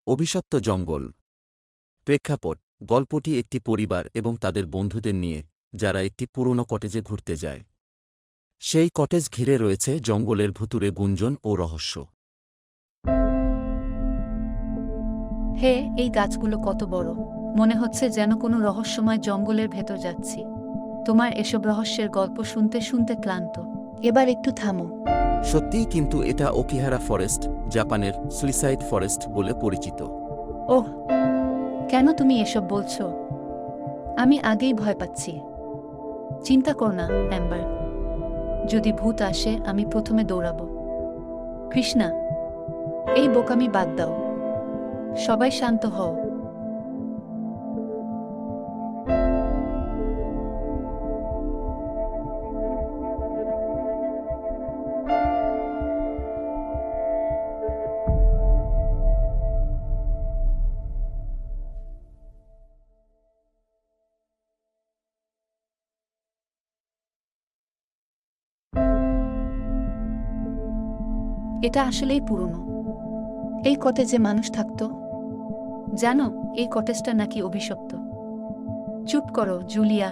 অভিশপ্ত জঙ্গল। প্রেক্ষাপট: গল্পটি একটি পরিবার এবং তাদের বন্ধুদের নিয়ে, যারা একটি পুরনো কটেজে ঘুরতে যায়। সেই কটেজ ঘিরে রয়েছে জঙ্গলের ভুতুড়ে গুঞ্জন ও রহস্য। হে, এই গাছগুলো কত বড়! মনে হচ্ছে যেন কোনো রহস্যময় জঙ্গলের ভেতর যাচ্ছি। তোমার এসব রহস্যের গল্প শুনতে শুনতে ক্লান্ত। এবার একটু থামো। সত্যিই, কিন্তু এটা ওকিহারা ফরেস্ট, জাপানের সুইসাইড ফরেস্ট বলে পরিচিত। ওহ, কেন তুমি এসব বলছো? আমি আগেই ভয় পাচ্ছি। চিন্তা কর না, অ্যাম্বার। যদি ভূত আসে, আমি প্রথমে দৌড়াবো। কৃষ্ণা, এই বোকামি বাদ দাও। সবাই শান্ত হও। এটা আসলেই পুরনো। এই কটেজে মানুষ থাকতো। জানো, এই কটেজটা নাকি অভিশপ্ত। চুপ করো, জুলিয়া।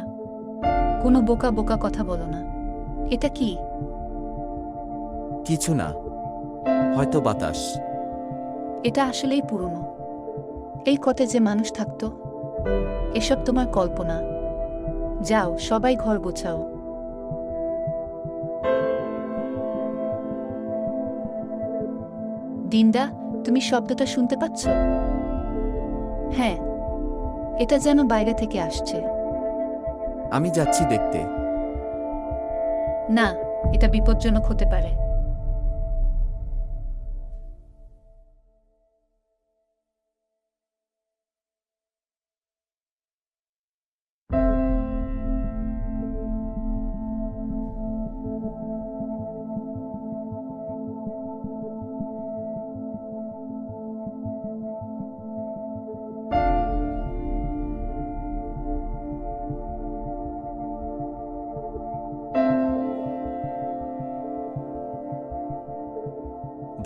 কোনো বোকা বোকা কথা বলো না। এটা কি? কিছু না, হয়তো বাতাস। এটা আসলেই পুরনো। এই কটেজে মানুষ থাকতো। এসব তোমার কল্পনা। যাও, সবাই ঘর গোছাও। দিনদা, তুমি শব্দটা শুনতে পাচ্ছ? হ্যাঁ, এটা যেন বাইরে থেকে আসছে। আমি যাচ্ছি দেখতে। না, এটা বিপজ্জনক হতে পারে।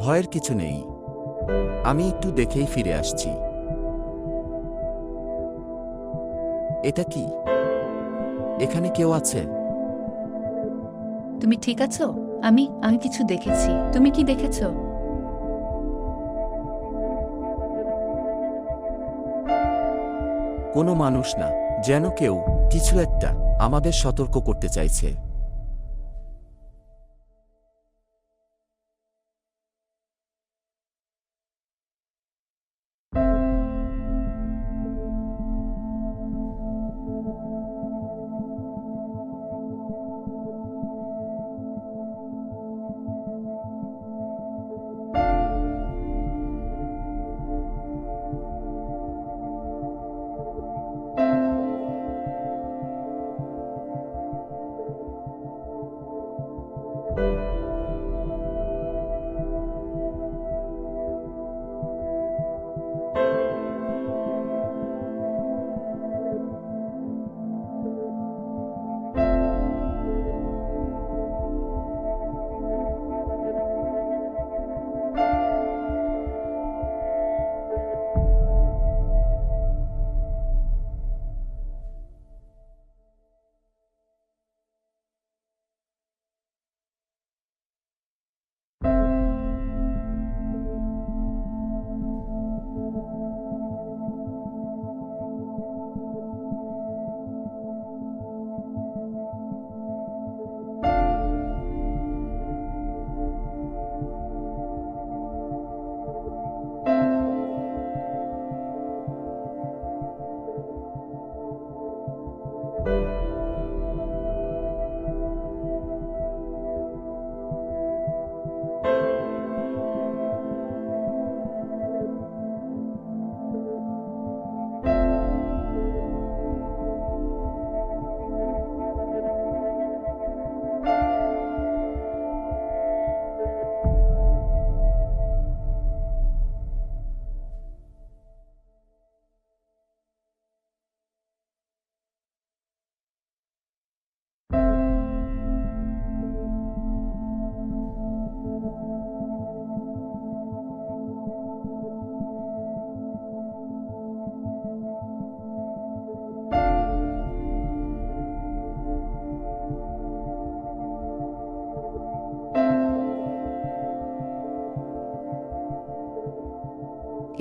ভয়ের কিছু নেই, আমি একটু দেখেই ফিরে আসছি। এটা কি? এখানে কেউ আছে? তুমি ঠিক আছো? আমি আমি কিছু দেখেছি। তুমি কি দেখেছো? কোনো মানুষ না, যেন কেউ, কিছু একটা, আমাদের সতর্ক করতে চাইছে।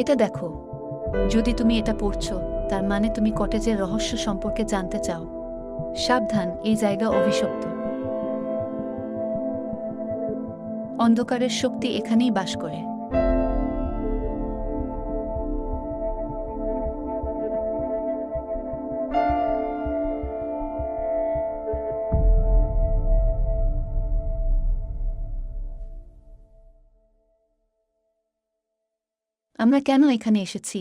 এটা দেখো, যদি তুমি এটা পড়ছো তার মানে তুমি কটেজের রহস্য সম্পর্কে জানতে চাও। সাবধান, এই জায়গা অভিশপ্ত। অন্ধকারের শক্তি এখানেই বাস করে। আমরা কেন এখানে এসেছি?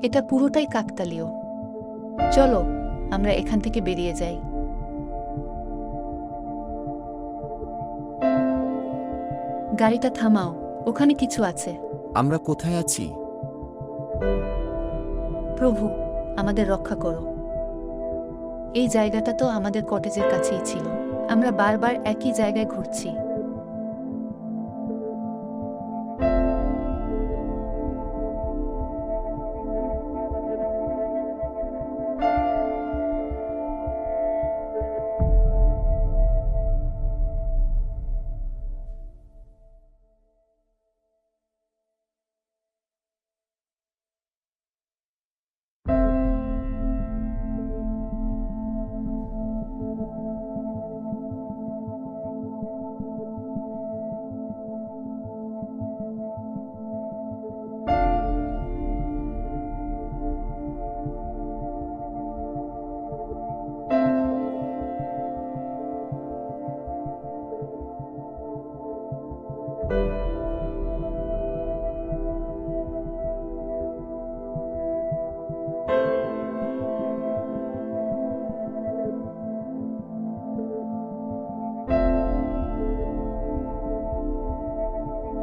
এটা পুরোটাই কাকতালীয়। চলো আমরা এখান থেকে বেরিয়ে যাই। গাড়িটা থামাও, ওখানে কিছু আছে। আমরা কোথায় আছি? প্রভু, আমাদের রক্ষা করো। এই জায়গাটা তো আমাদের কটেজের কাছেই ছিল। আমরা বারবার একই জায়গায় ঘুরছি।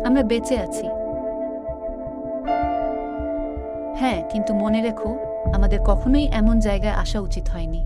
আমরা বেঁচে আছি। হ্যাঁ, কিন্তু মনে রেখো, আমাদের কখনোই এমন জায়গায় আসা উচিত হয়নি।